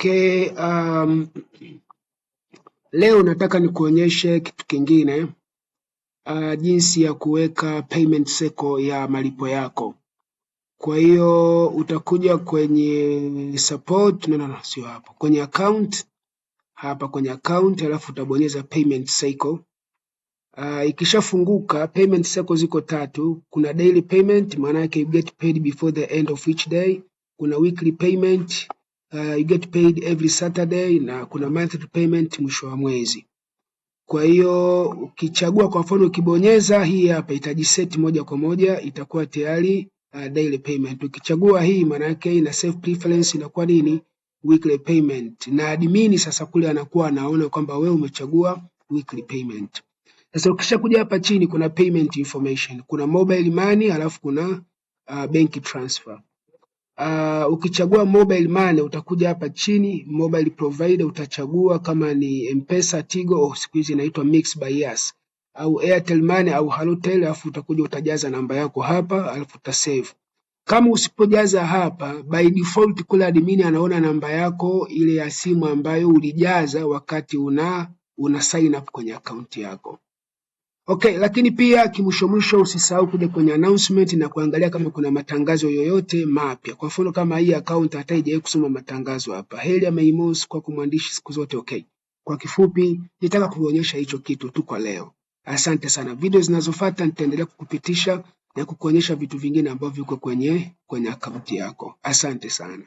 Okay, leo nataka nikuonyeshe kitu kingine, jinsi ya kuweka payment cycle ya malipo yako. Kwa hiyo utakuja kwenye support, sio hapo, kwenye account, hapa kwenye account, alafu utabonyeza payment cycle. Ikishafunguka payment cycle ziko tatu. Kuna daily payment, maana yake you get paid before the end of each day. Kuna weekly payment, you get paid every Saturday, na kuna monthly payment mwisho wa mwezi. Kwa hiyo ukichagua, kwa mfano ukibonyeza hii hapa itajiset moja kwa moja, itakuwa tayari daily payment. Ukichagua hii maana yake ina save preference, inakuwa nini, weekly payment, na admin sasa kule anakuwa anaona kwamba wewe umechagua weekly payment. Sasa ukishakuja hapa chini kuna payment information, kuna mobile money, alafu kuna bank transfer. Ukichagua mobile money utakuja hapa chini mobile provider, utachagua kama ni M-Pesa, Tigo au siku hizi inaitwa Mixx by Yas, au Airtel Money au Halotel, alafu utakuja utajaza namba yako hapa, alafu utasave. Kama usipojaza hapa, by default kule admin anaona namba yako ile ya simu ambayo ulijaza wakati una sign up kwenye account yako. Okay, lakini pia kimwisho usisahau kuja kwenye announcement na kuangalia kama kuna matangazo yoyote mapya. Kwa mfano kama hii account hata haijawahi kusoma matangazo hapa. Heri ya Maymoos kwa kumwandishi siku zote. Okay. Kwa kifupi nitaka kuonyesha hicho kitu tu kwa leo. Asante sana. Video zinazofuata nitaendelea kukupitisha na kukuonyesha vitu vingine ambavyo viko kwenye account yako. Asante sana.